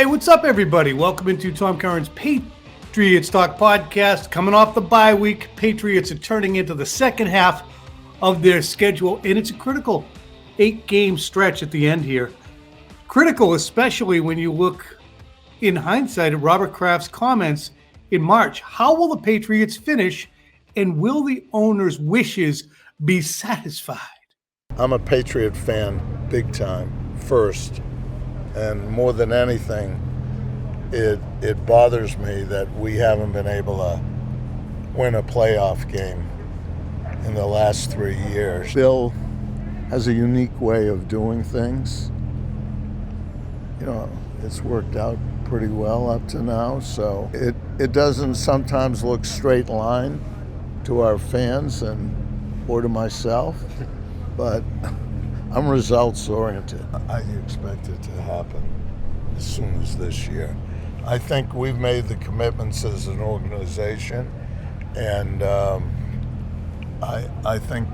Hey, what's up, everybody? Welcome into Tom Curran's Patriots Talk podcast. Coming off the bye week, Patriots are turning into the second half of their schedule, and it's a critical 8-game stretch at the end here. Critical, especially when you look in hindsight at Robert Kraft's comments in March. How will the Patriots finish, and will the owner's wishes be satisfied? I'm a Patriot fan, big time, first. And more than anything, it bothers me that we haven't been able to win a playoff game in the last 3 years. Bill has a unique way of doing things. You know, it's worked out pretty well up to now, so it doesn't sometimes look straight line to our fans or to myself, but I'm results oriented. I expect it to happen as soon as this year. I think we've made the commitments as an organization, and I think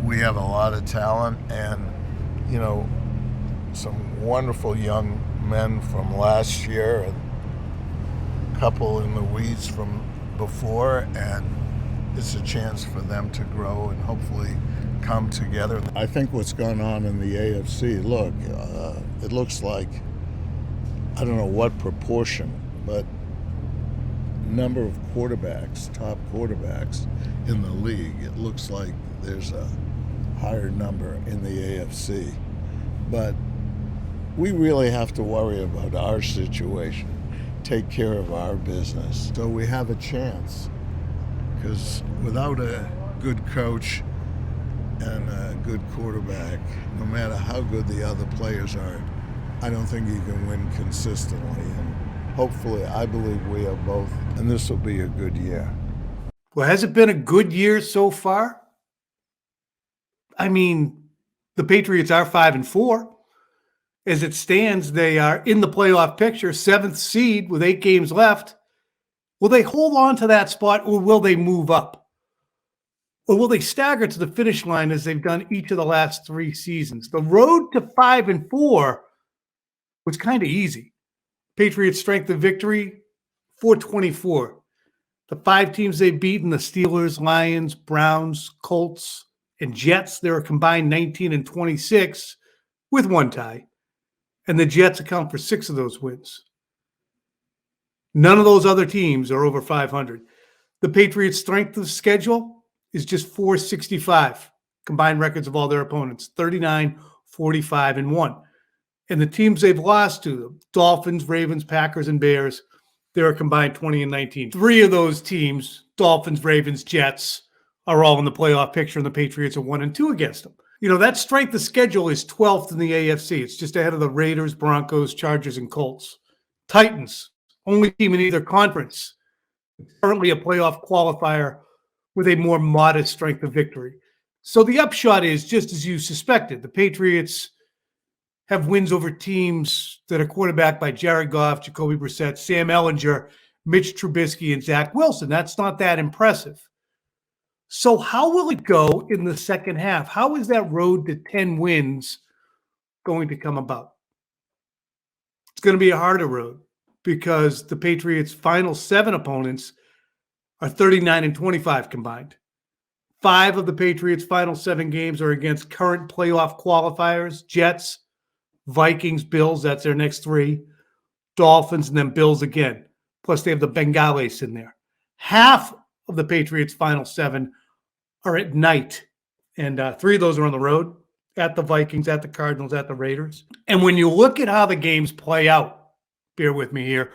we have a lot of talent and, you know, some wonderful young men from last year, a couple in the weeds from before, and it's a chance for them to grow and hopefully come together. I think what's going on in the AFC, look, it looks like, I don't know what proportion, but number of quarterbacks, top quarterbacks in the league, it looks like there's a higher number in the AFC. But we really have to worry about our situation, take care of our business. So we have a chance, because without a good coach and a good quarterback, no matter how good the other players are, I don't think you can win consistently. And hopefully, I believe we have both, and this will be a good year. Well, has it been a good year so far? I mean, the Patriots are 5-4. As it stands, they are in the playoff picture, 7th seed with 8 games left. Will they hold on to that spot, or will they move up? Or will they stagger to the finish line as they've done each of the last 3 seasons? The road to 5-4 was kind of easy. Patriots' strength of victory, 424. The 5 teams they've beaten, the Steelers, Lions, Browns, Colts, and Jets, they're a combined 19-26 with 1 tie. And the Jets account for 6 of those wins. None of those other teams are over 500. The Patriots' strength of schedule is just 465. Combined records of all their opponents, 39, 45, and 1. And the teams they've lost to, the Dolphins, Ravens, Packers, and Bears, they're a combined 20 and 19. 3 of those teams, Dolphins, Ravens, Jets, are all in the playoff picture, and the Patriots are 1-2 against them. You know, that strength of schedule is 12th in the AFC. It's just ahead of the Raiders, Broncos, Chargers, and Colts. Titans, only team in either conference, currently a playoff qualifier with a more modest strength of victory. So the upshot is, just as you suspected, the Patriots have wins over teams that are quarterbacked by Jared Goff, Jacoby Brissett, Sam Ehlinger, Mitch Trubisky, and Zach Wilson. That's not that impressive. So how will it go in the second half? How is that road to 10 wins going to come about? It's going to be a harder road because the Patriots' final 7 opponents are 39-25 combined. 5 of the Patriots' final 7 games are against current playoff qualifiers, Jets, Vikings, Bills, that's their next 3, Dolphins, and then Bills again. Plus they have the Bengals in there. Half of the Patriots' final 7 are at night, and 3 of those are on the road, at the Vikings, at the Cardinals, at the Raiders. And when you look at how the games play out, bear with me here,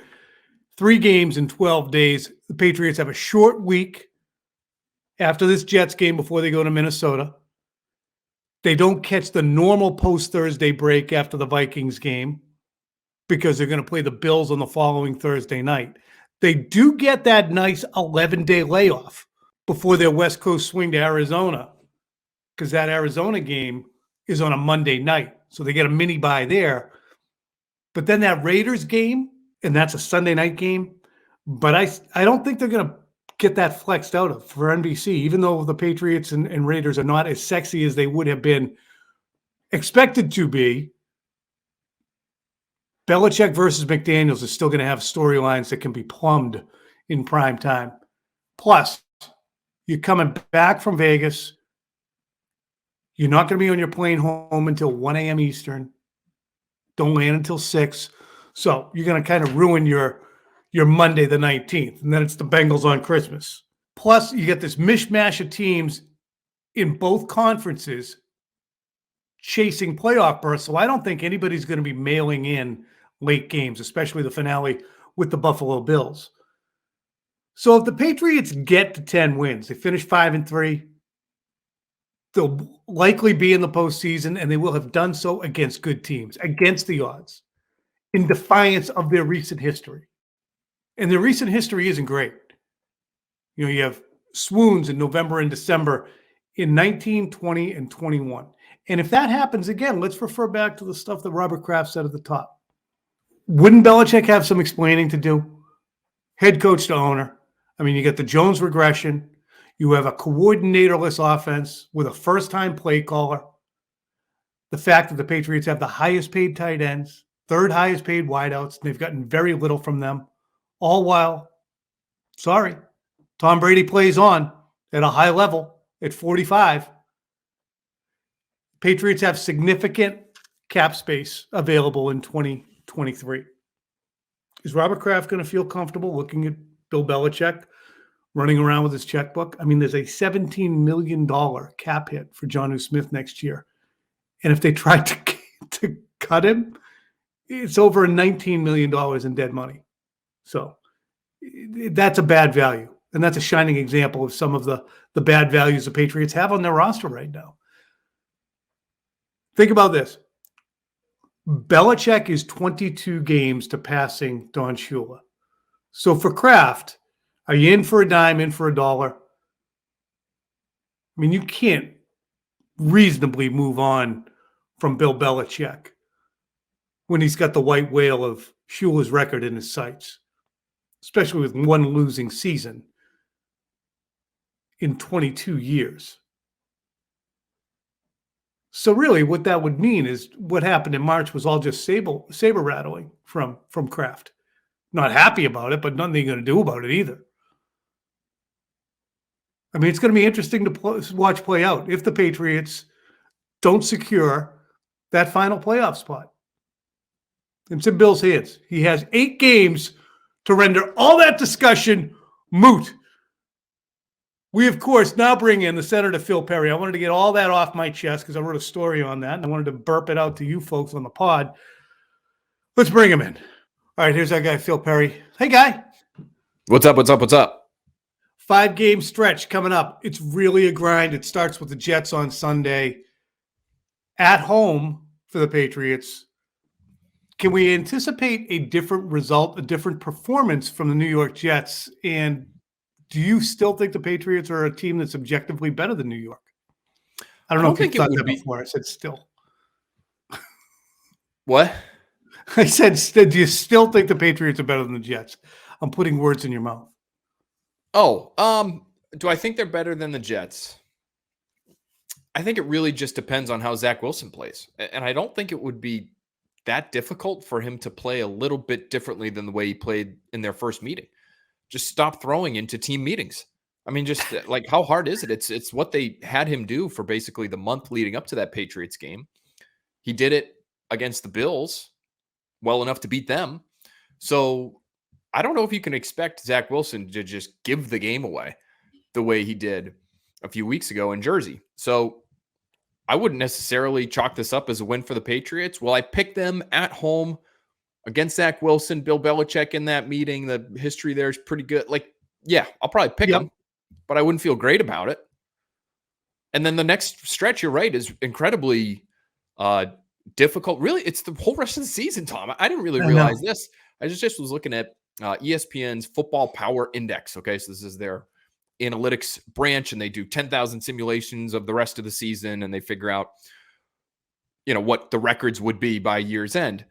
3 games in 12 days. The Patriots have a short week after this Jets game before they go to Minnesota. They don't catch the normal post-Thursday break after the Vikings game because they're going to play the Bills on the following Thursday night. They do get that nice 11-day layoff before their West Coast swing to Arizona, because that Arizona game is on a Monday night. So they get a mini bye there. But then that Raiders game, and that's a Sunday night game, but I don't think they're going to get that flexed out of for NBC, even though the Patriots and Raiders are not as sexy as they would have been expected to be. Belichick versus McDaniels is still going to have storylines that can be plumbed in prime time. Plus, you're coming back from Vegas. You're not going to be on your plane home until 1 a.m. Eastern. Don't land until 6. So you're going to kind of ruin your Monday the 19th. And then it's the Bengals on Christmas. Plus, you get this mishmash of teams in both conferences chasing playoff berths. So I don't think anybody's going to be mailing in late games, especially the finale with the Buffalo Bills. So if the Patriots get to 10 wins, they finish 5-3, they'll likely be in the postseason, and they will have done so against good teams, against the odds, in defiance of their recent history. And their recent history isn't great. You know, you have swoons in November and December in 19, 20, and 21. And if that happens again, let's refer back to the stuff that Robert Kraft said at the top. Wouldn't Belichick have some explaining to do? Head coach to owner. I mean, you get the Jones regression. You have a coordinatorless offense with a first-time play caller. The fact that the Patriots have the highest paid tight ends, third highest paid wideouts, and they've gotten very little from them. All while, Tom Brady plays on at a high level at 45. Patriots have significant cap space available in 2023. Is Robert Kraft going to feel comfortable looking at Bill Belichick running around with his checkbook? I mean, there's a $17 million cap hit for Jonnu Smith next year. And if they try to cut him, it's over $19 million in dead money. So that's a bad value. And that's a shining example of some of the bad values the Patriots have on their roster right now. Think about this. Belichick is 22 games to passing Don Shula. So for Kraft, are you in for a dime, in for a dollar? I mean, you can't reasonably move on from Bill Belichick when he's got the white whale of Shula's record in his sights, especially with one losing season in 22 years. So really what that would mean is what happened in March was all just saber rattling from Kraft. Not happy about it, but nothing you're going to do about it either. I mean, it's going to be interesting to watch play out if the Patriots don't secure that final playoff spot. It's in Bill's hands. He has 8 games to render all that discussion moot. We, of course, now bring in the Senator Phil Perry. I wanted to get all that off my chest because I wrote a story on that, and I wanted to burp it out to you folks on the pod. Let's bring him in. All right, here's our guy, Phil Perry. Hey, guy. What's up? 5-game stretch coming up. It's really a grind. It starts with the Jets on Sunday. At home for the Patriots. Can we anticipate a different result, a different performance from the New York Jets? And do you still think the Patriots are a team that's objectively better than New York? I don't know if you thought that before. I said still. What? I said, do you still think the Patriots are better than the Jets? I'm putting words in your mouth. Oh, do I think they're better than the Jets? I think it really just depends on how Zach Wilson plays. And I don't think it would be that difficult for him to play a little bit differently than the way he played in their first meeting. Just stop throwing into team meetings. I mean, just like, how hard is it? It's what they had him do for basically the month leading up to that Patriots game. He did it against the Bills well enough to beat them. So I don't know if you can expect Zach Wilson to just give the game away the way he did a few weeks ago in Jersey. So I wouldn't necessarily chalk this up as a win for the Patriots. Well, I picked them at home against Zach Wilson, Bill Belichick in that meeting. The history there is pretty good. Like, yeah, I'll probably pick them, but I wouldn't feel great about it. And then the next stretch, you're right, is incredibly difficult. Really, it's the whole rest of the season, Tom. I didn't really realize this. I just was looking at ESPN's Football Power Index. Okay, so this is their analytics branch, and they do 10,000 simulations of the rest of the season, and they figure out, what the records would be by year's end.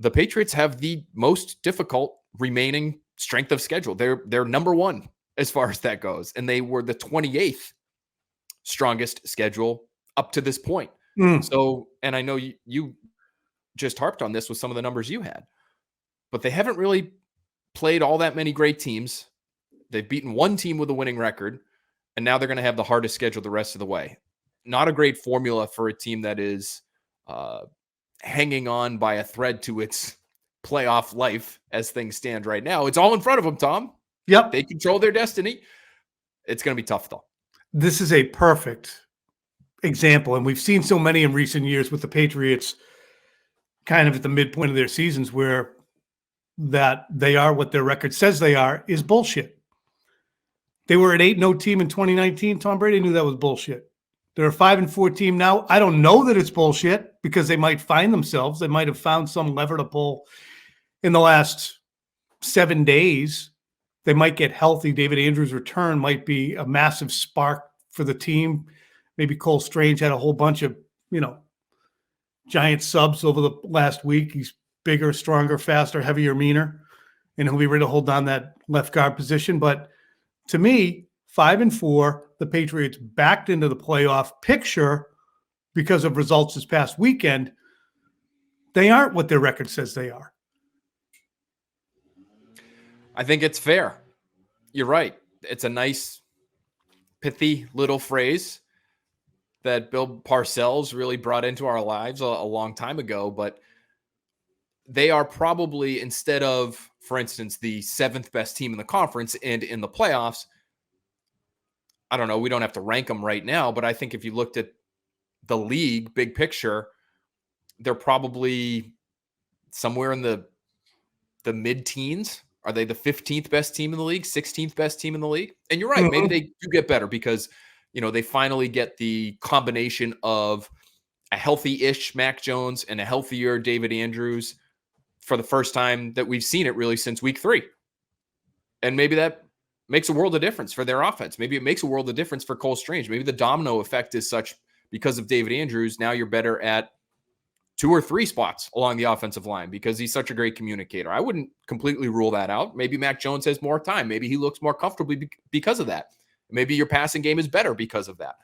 The Patriots have the most difficult remaining strength of schedule. They're number one as far as that goes, and they were the 28th strongest schedule up to this point. So, and I know you just harped on this with some of the numbers you had, but they haven't really played all that many great teams. They've beaten one team with a winning record, and now they're going to have the hardest schedule the rest of the way. Not a great formula for a team that is hanging on by a thread to its playoff life as things stand right now. It's all in front of them, Tom. Yep. They control their destiny. It's going to be tough, though. This is a perfect example, and we've seen so many in recent years with the Patriots kind of at the midpoint of their seasons where that they are what their record says they are is bullshit. They were an 8-0 team in 2019. Tom Brady knew that was bullshit. They're a 5-4 team now. I don't know that it's bullshit because they might find themselves. They might have found some lever to pull in the last 7 days. They might get healthy. David Andrews' return might be a massive spark for the team. Maybe Cole Strange had a whole bunch of, giant subs over the last week. He's bigger, stronger, faster, heavier, meaner, and he'll be ready to hold down that left guard position. But to me, 5-4, the Patriots backed into the playoff picture because of results this past weekend. They aren't what their record says they are. I think it's fair. You're right. It's a nice, pithy little phrase that Bill Parcells really brought into our lives a long time ago. But they are probably, instead of, for instance, the 7th best team in the conference and in the playoffs, I don't know, we don't have to rank them right now, but I think if you looked at the league, big picture, they're probably somewhere in the mid-teens. Are they the 15th best team in the league, 16th best team in the league? And you're right, maybe they do get better because, they finally get the combination of a healthy-ish Mac Jones and a healthier David Andrews for the first time that we've seen it really since week 3. And maybe that makes a world of difference for their offense. Maybe it makes a world of difference for Cole Strange. Maybe the domino effect is such because of David Andrews. Now you're better at 2 or 3 spots along the offensive line because he's such a great communicator. I wouldn't completely rule that out. Maybe Mac Jones has more time. Maybe he looks more comfortably because of that. Maybe your passing game is better because of that.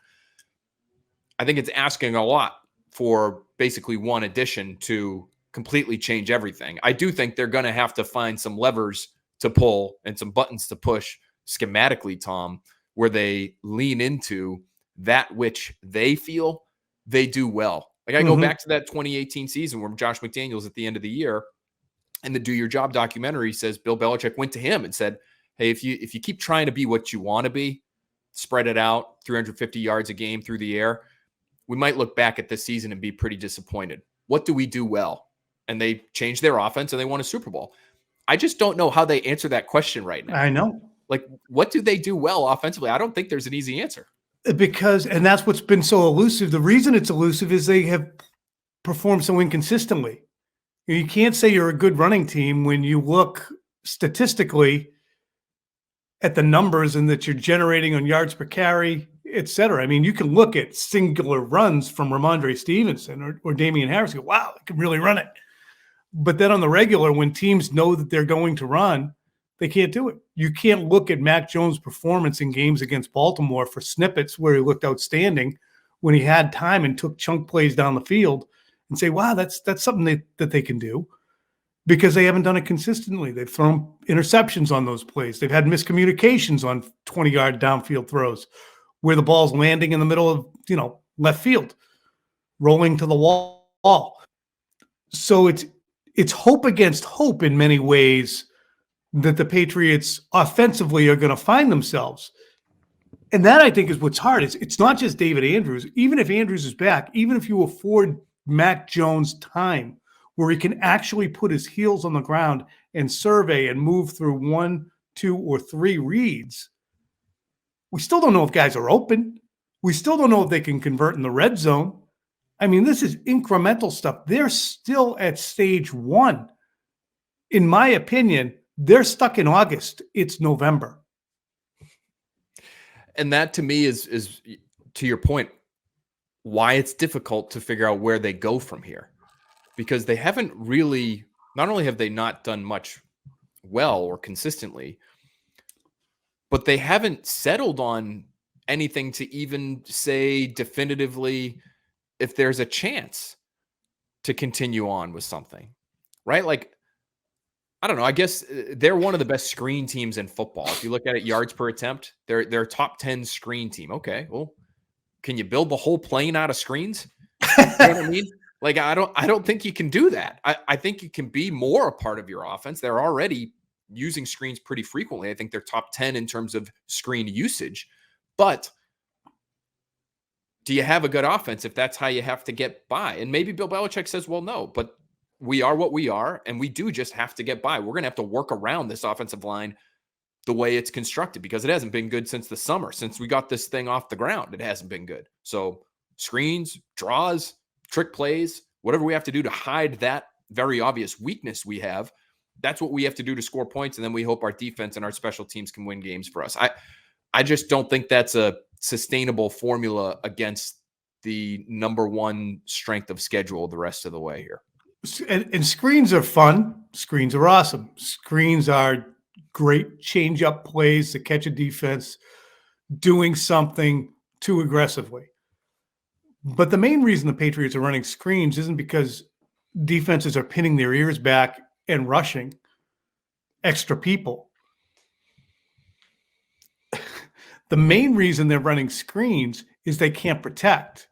I think it's asking a lot for basically one addition to completely change everything. I do think they're going to have to find some levers to pull and some buttons to push schematically, Tom, where they lean into that which they feel they do well. Like I go back to that 2018 season where Josh McDaniels at the end of the year and the Do Your Job documentary says Bill Belichick went to him and said, hey, if you keep trying to be what you want to be, spread it out 350 yards a game through the air, we might look back at this season and be pretty disappointed. What do we do well? And they changed their offense and they won a Super Bowl. I just don't know how they answer that question right now. I know. Like, what do they do well offensively? I don't think there's an easy answer. Because, and that's what's been so elusive. The reason it's elusive is they have performed so inconsistently. You can't say you're a good running team when you look statistically at the numbers and that you're generating on yards per carry, et cetera. I mean, you can look at singular runs from Ramondre Stevenson or Damian Harris and go, wow, they can really run it. But then on the regular, when teams know that they're going to run, they can't do it. You can't look at Mac Jones' performance in games against Baltimore for snippets where he looked outstanding when he had time and took chunk plays down the field and say, wow, that's something that they can do, because they haven't done it consistently. They've thrown interceptions on those plays. They've had miscommunications on 20-yard downfield throws where the ball's landing in the middle of, left field, rolling to the wall. So it's hope against hope in many ways that the Patriots offensively are going to find themselves. And that, I think, is what's hard. It's not just David Andrews. Even if Andrews is back, even if you afford Mac Jones time where he can actually put his heels on the ground and survey and move through 1, 2, or 3 reads, we still don't know if guys are open. We still don't know if they can convert in the red zone. I mean, this is incremental stuff. They're still at stage 1. In my opinion, they're stuck in August. It's November. And that, to me, is to your point, why it's difficult to figure out where they go from here. Because they haven't really, not only have they not done much well or consistently, but they haven't settled on anything to even say definitively if there's a chance. to continue on with something, right? Like, I don't know. I guess they're one of the best screen teams in football. If you look at it, yards per attempt, they're a top 10 screen team. Okay, well, can you build the whole plane out of screens? You know what I mean? Like, I don't think you can do that. I think you can be more a part of your offense. They're already using screens pretty frequently. I think they're top 10 in terms of screen usage. But do you have a good offense if that's how you have to get by? And maybe Bill Belichick says, well, no, but we are what we are, and we do just have to get by. We're going to have to work around this offensive line the way it's constructed, because it hasn't been good since the summer. Since we got this thing off the ground, it hasn't been good. So screens, draws, trick plays, whatever we have to do to hide that very obvious weakness we have, that's what we have to do to score points. And then we hope our defense and our special teams can win games for us. I just don't think that's a sustainable formula against the number one strength of schedule the rest of the way here. And screens are fun. Screens are awesome. Screens are great change-up plays to catch a defense doing something too aggressively. But the main reason the Patriots are running screens isn't because defenses are pinning their ears back and rushing extra people. The main reason they're running screens is they can't protect.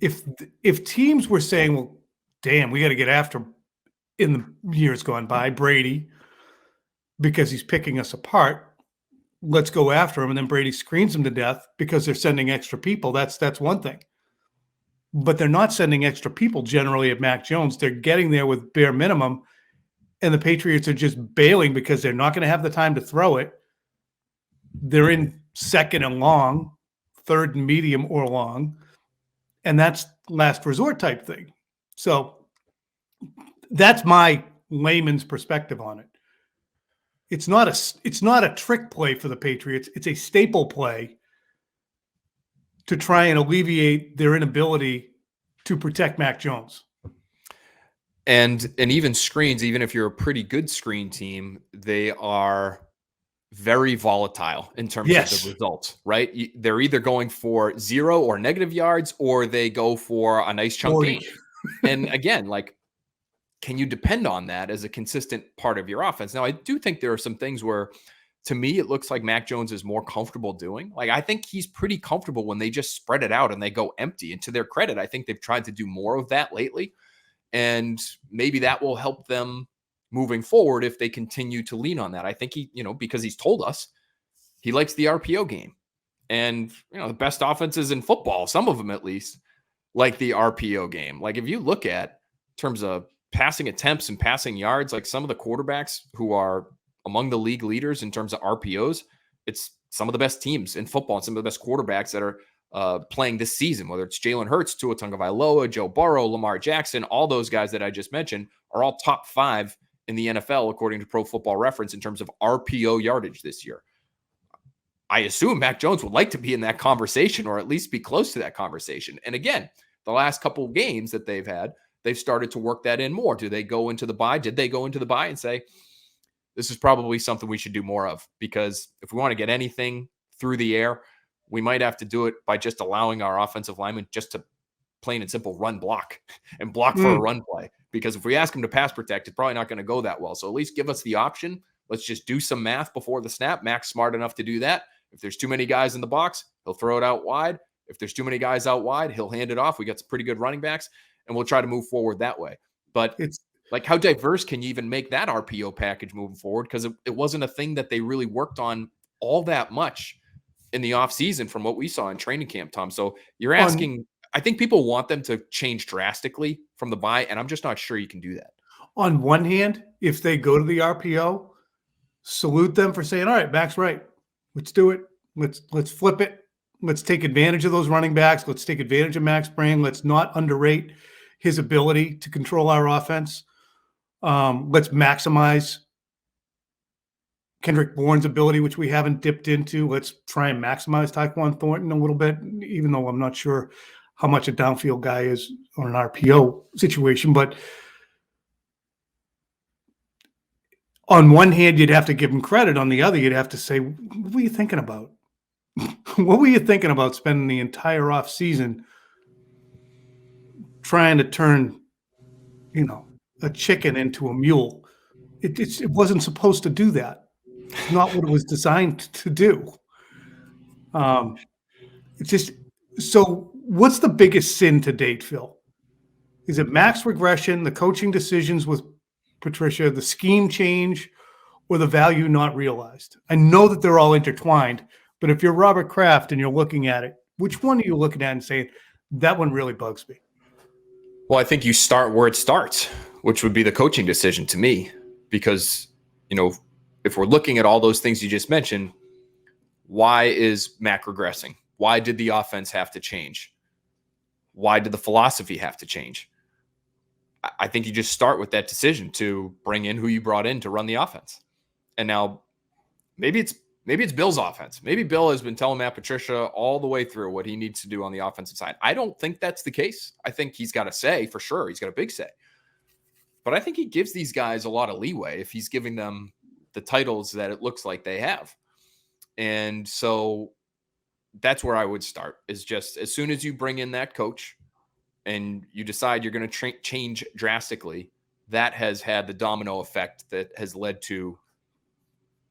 If teams were saying, well, damn, we got to get after, in the years gone by, Brady, because he's picking us apart, let's go after him, and then Brady screens him to death because they're sending extra people, that's one thing. But they're not sending extra people generally at Mac Jones. They're getting there with bare minimum, and the Patriots are just bailing because they're not going to have the time to throw it. They're in second and long, third and medium or long, and that's last resort type thing. So that's my layman's perspective on it. It's not a trick play for the Patriots. It's a staple play to try and alleviate their inability to protect Mac Jones. And even screens, even if you're a pretty good screen team, they are very volatile in terms of the results, right? They're either going for 0 or negative yards, or they go for a nice chunk 40. gain. And again, like, can you depend on that as a consistent part of your offense? Now, I do think there are some things where, to me, it looks like Mac Jones is more comfortable doing. Like, I think he's pretty comfortable when they just spread it out and they go empty. And to their credit, I think they've tried to do more of that lately. And maybe that will help them moving forward if they continue to lean on that. I think he, because he's told us he likes the RPO game. And, the best offenses in football, some of them at least, like the RPO game. Like, if you look at terms of passing attempts and passing yards, like some of the quarterbacks who are among the league leaders in terms of RPOs, it's some of the best teams in football and some of the best quarterbacks that are playing this season, whether it's Jalen Hurts, Tua Tagovailoa, Joe Burrow, Lamar Jackson, all those guys that I just mentioned are all top 5 in the NFL, according to Pro Football Reference, in terms of RPO yardage this year. I assume Mac Jones would like to be in that conversation, or at least be close to that conversation. And again, the last couple of games that they've had, they've started to work that in more. Do they go into the bye? Did they go into the bye and say, this is probably something we should do more of? Because if we want to get anything through the air, we might have to do it by just allowing our offensive linemen just to plain and simple run block and block for a run play. Because if we ask them to pass protect, it's probably not going to go that well. So at least give us the option. Let's just do some math before the snap. Mac's smart enough to do that. If there's too many guys in the box, he'll throw it out wide. If there's too many guys out wide, he'll hand it off. We got some pretty good running backs, and we'll try to move forward that way. But it's like, how diverse can you even make that RPO package moving forward? Because it wasn't a thing that they really worked on all that much in the offseason from what we saw in training camp, Tom. So you're asking, I think people want them to change drastically from the bye, and I'm just not sure you can do that. On one hand, if they go to the RPO, salute them for saying, all right, Mac's right. Let's do it. Let's flip it. Let's take advantage of those running backs. Let's take advantage of Mac's brain. Let's not underrate his ability to control our offense. Let's maximize Kendrick Bourne's ability, which we haven't dipped into. Let's try and maximize Tyquan Thornton a little bit, even though I'm not sure how much a downfield guy is on an RPO situation. But on one hand, you'd have to give him credit. On the other, you'd have to say, what were you thinking about? What were you thinking about spending the entire offseason trying to turn, a chicken into a mule. It wasn't supposed to do that. It's not what it was designed to do. It's just so. What's the biggest sin to date, Phil? Is it max regression, the coaching decisions with Patricia, the scheme change, or the value not realized? I know that they're all intertwined, but if you're Robert Kraft and you're looking at it, which one are you looking at and saying, that one really bugs me? Well, I think you start where it starts, which would be the coaching decision to me, because, if we're looking at all those things you just mentioned, why is Mac regressing? Why did the offense have to change? Why did the philosophy have to change? I think you just start with that decision to bring in who you brought in to run the offense. And now maybe it's Bill's offense. Maybe Bill has been telling Matt Patricia all the way through what he needs to do on the offensive side. I don't think that's the case. I think he's got a say for sure. He's got a big say. But I think he gives these guys a lot of leeway if he's giving them the titles that it looks like they have. And so that's where I would start, is just as soon as you bring in that coach and you decide you're going to change drastically, that has had the domino effect that has led to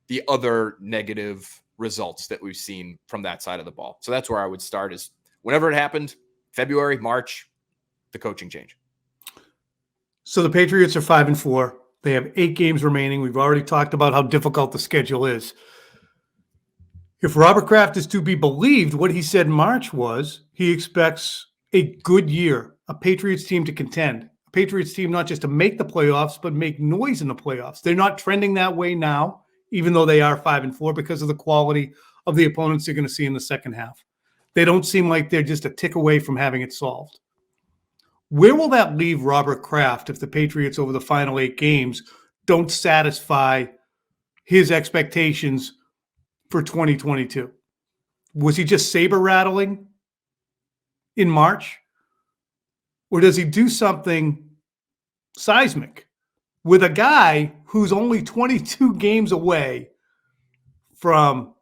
the other negative results that we've seen from that side of the ball. So that's where I would start, is whenever it happened, February, March, the coaching change. So the Patriots are 5-4. They have 8 games remaining. We've already talked about how difficult the schedule is. If Robert Kraft is to be believed, what he said in March was he expects a good year, a Patriots team to contend, a Patriots team not just to make the playoffs, but make noise in the playoffs. They're not trending that way now, even though they are 5-4, because of the quality of the opponents they're going to see in the second half. They don't seem like they're just a tick away from having it solved. Where will that leave Robert Kraft if the Patriots over the final 8 games don't satisfy his expectations for 2022? Was he just saber rattling in March? Or does he do something seismic with a guy who's only 22 games away from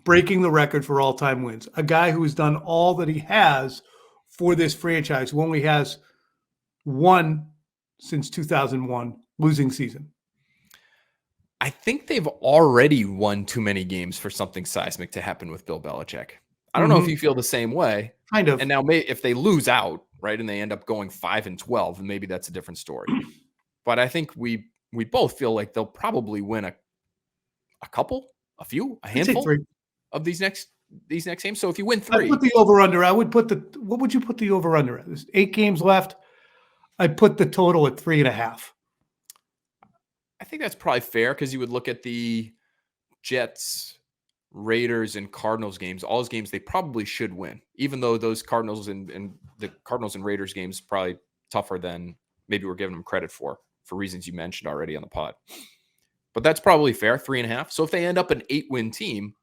breaking the record for all-time wins? A guy who has done all that he has for this franchise, who only has one since 2001 losing season. I think they've already won too many games for something seismic to happen with Bill Belichick. I don't know if you feel the same way. Kind of. And now if they lose out, right, and they end up going 5-12, then maybe that's a different story. But I think we both feel like they'll probably win a handful of these next games. So if you win 3, I put the over-under. What would you put the over-under at? There's 8 games left. I put the total at 3.5. I think that's probably fair, because you would look at the Jets, Raiders, and Cardinals games. All those games they probably should win, even though those Cardinals and the Cardinals and Raiders games probably tougher than maybe we're giving them credit for reasons you mentioned already on the pod. But that's probably fair, 3.5. So if they end up an 8-win team,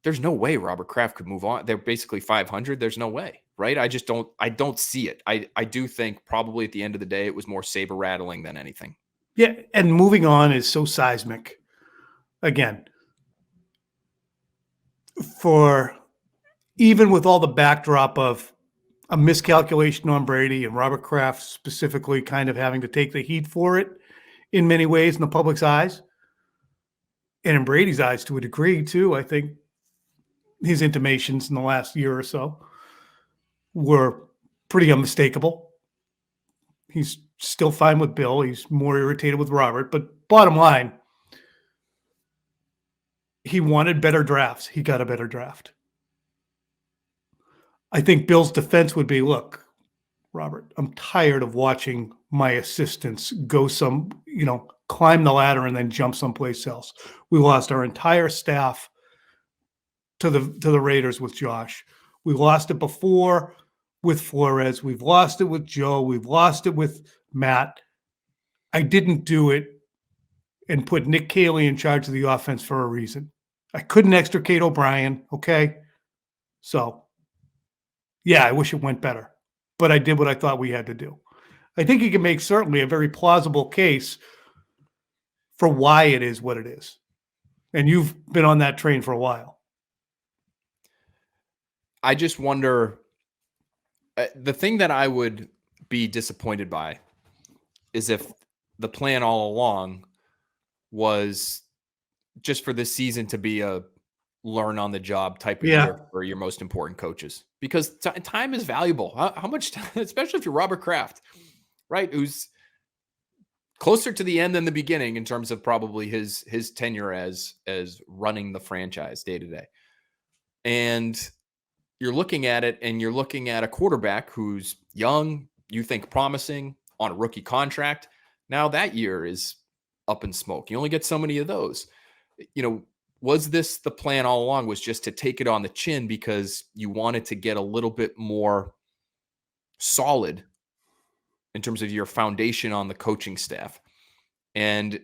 there's no way Robert Kraft could move on. They're basically 500. There's no way, right? I don't see it. I do think probably at the end of the day, it was more saber rattling than anything. Yeah, and moving on is so seismic. Again, for even with all the backdrop of a miscalculation on Brady and Robert Kraft specifically kind of having to take the heat for it in many ways in the public's eyes, and in Brady's eyes to a degree too, I think his intimations in the last year or so were pretty unmistakable. He's still fine with Bill. He's more irritated with Robert. But bottom line, he wanted better drafts. He got a better draft. I think Bill's defense would be, look, Robert, I'm tired of watching my assistants go climb the ladder and then jump someplace else. We lost our entire staff to the Raiders with Josh. We lost it before with Flores. We've lost it with Joe. We've lost it with Matt. I didn't do it and put Nick Caley in charge of the offense for a reason. I couldn't extricate O'Brien, okay? So, yeah, I wish it went better. But I did what I thought we had to do. I think you can make certainly a very plausible case for why it is what it is. And you've been on that train for a while. I just wonder The thing that I would be disappointed by is if the plan all along was just for this season to be a learn on the job type of Yeah. year for your most important coaches, because time is valuable. How much time, especially if you're Robert Kraft, right? Who's closer to the end than the beginning in terms of probably his tenure as running the franchise day to day. And you're looking at it and you're looking at a quarterback who's young, you think promising, on a rookie contract. Now that year is up in smoke. You only get so many of those. Was this the plan all along, was just to take it on the chin because you wanted to get a little bit more solid in terms of your foundation on the coaching staff? And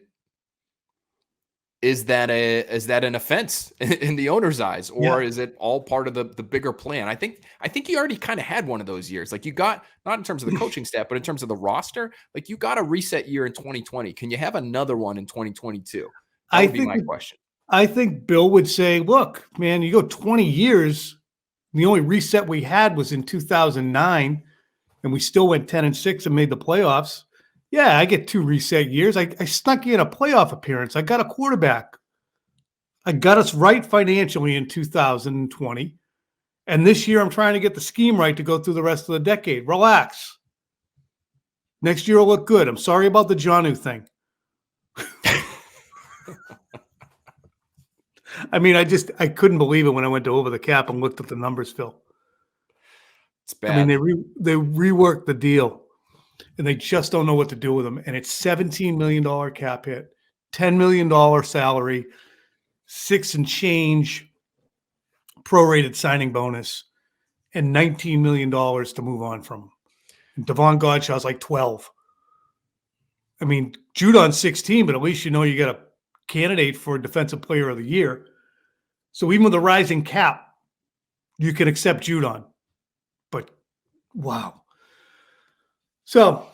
is that an offense in the owner's eyes, or is it all part of the bigger plan? I think you already kind of had one of those years. Like, you got, not in terms of the coaching staff, but in terms of the roster, like, you got a reset year in 2020. Can you have another one in 2022? That would be my question. I think Bill would say, look, man, you go 20 years. The only reset we had was in 2009, and we still went 10-6 and made the playoffs. Yeah, I get 2 reset years. I snuck in a playoff appearance. I got a quarterback. I got us right financially in 2020. And this year I'm trying to get the scheme right to go through the rest of the decade. Relax. Next year will look good. I'm sorry about the Jonnu thing. I mean, I couldn't believe it when I went to Over the Cap and looked at the numbers, Phil. It's bad. I mean, they reworked the deal, and they just don't know what to do with them. And it's $17 million cap hit, $10 million salary, 6 and change prorated signing bonus, and $19 million to move on from. And Devon Godshaw's like 12. I mean, Judon's 16, but at least you know you got a candidate for Defensive Player of the Year. So even with the rising cap, you can accept Judon. But wow. So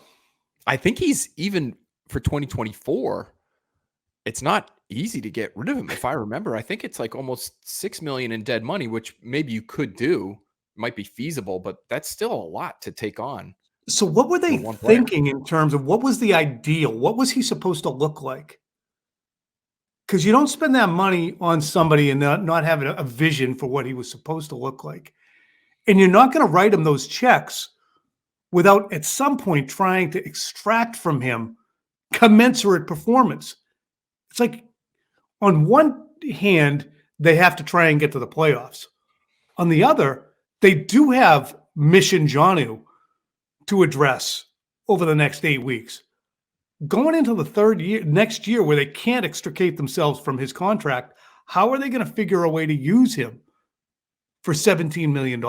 I think he's, even for 2024, it's not easy to get rid of him. If I remember, I think it's like almost $6 million in dead money, which maybe you could do, might be feasible, but that's still a lot to take on. So what were they thinking in terms of what was the ideal? What was he supposed to look like? Because you don't spend that money on somebody and not having a vision for what he was supposed to look like. And you're not going to write him those checks without at some point trying to extract from him commensurate performance. It's like, on one hand, they have to try and get to the playoffs. On the other, they do have Mission Jonnu to address over the next 8 weeks. Going into the third year, next year, where they can't extricate themselves from his contract, how are they going to figure a way to use him for $17 million?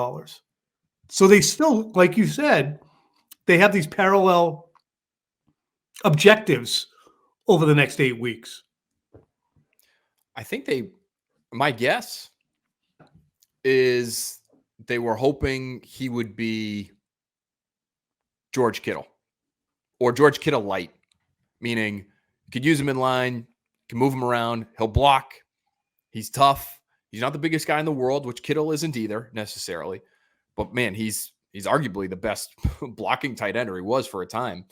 So they still, like you said, they have these parallel objectives over the next 8 weeks. I think my guess is they were hoping he would be George Kittle, or George Kittle light, meaning you could use him in line, you can move him around, he'll block, he's tough, he's not the biggest guy in the world, which Kittle isn't either necessarily, but man, he's arguably the best blocking tight end, or he was for a time,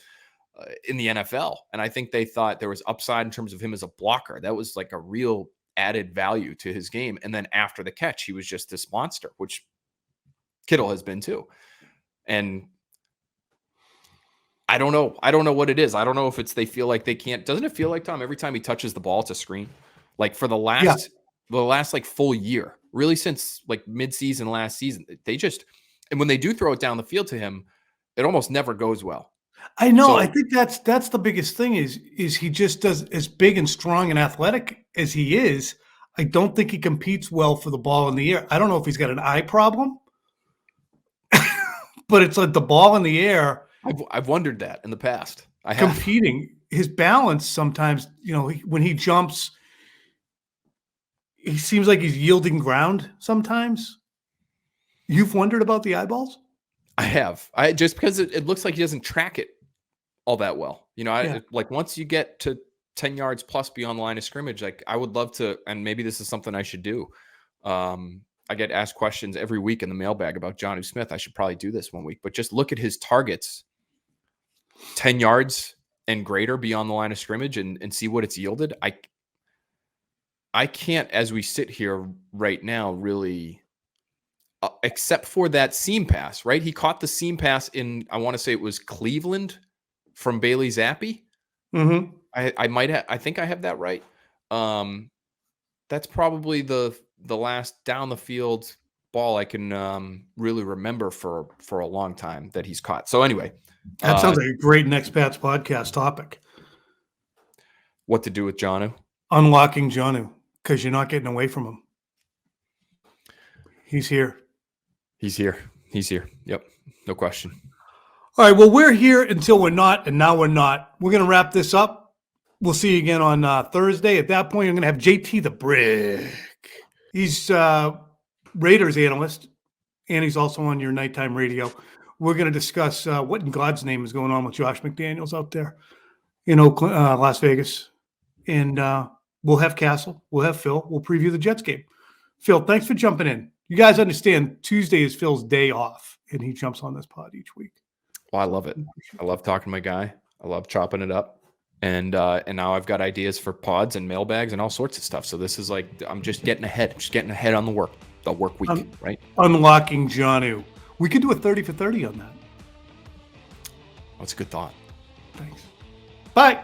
in the NFL. And I think they thought there was upside in terms of him as a blocker. That was like a real added value to his game. And then after the catch, he was just this monster, which Kittle has been too. And I don't know. I don't know what it is. I don't know if it's they feel like they can't. Doesn't it feel like, Tom, every time he touches the ball, it's a screen? Like for the last like full year, really since like mid-season last season, they just, and when they do throw it down the field to him, it almost never goes well. I know. So, I think that's the biggest thing is he just does, as big and strong and athletic as he is, I don't think he competes well for the ball in the air. I don't know if he's got an eye problem, but it's like the ball in the air. I've wondered that in the past. Competing, his balance sometimes, when he jumps, he seems like he's yielding ground sometimes. You've wondered about the eyeballs? I have. Just because it looks like he doesn't track it all that well. Like once you get to 10 yards plus beyond the line of scrimmage, like I would love to, and maybe this is something I should do, I get asked questions every week in the mailbag about Jonnu Smith. I should probably do this one week, but just look at his targets, 10 yards and greater beyond the line of scrimmage, and see what it's yielded. I can't, as we sit here right now, really, except for that seam pass, right? He caught the seam pass in, I want to say it was Cleveland from Bailey Zappi. Mm-hmm. I think I have that right. That's probably the last down the field ball I can really remember for a long time that he's caught. So anyway, that sounds like a great next Pat's podcast topic. What to do with Jonnu? Unlocking Jonnu, because you're not getting away from him. He's here. He's here. He's here. Yep. No question. All right. Well, we're here until we're not, and now we're not. We're going to wrap this up. We'll see you again on Thursday. At that point, I'm going to have JT the Brick. He's Raiders analyst, and he's also on your nighttime radio. We're going to discuss what in God's name is going on with Josh McDaniels out there in Oakland, Las Vegas. And we'll have Castle. We'll have Phil. We'll preview the Jets game. Phil, thanks for jumping in. You guys understand Tuesday is Phil's day off, and he jumps on this pod each week. Well, I love it. I love talking to my guy. I love chopping it up. And now I've got ideas for pods and mailbags and all sorts of stuff. So this is like, I'm just getting ahead. I'm just getting ahead on the work week, right? Unlocking Jonnu. We could do a 30 for 30 on that. That's a good thought. Thanks. Bye.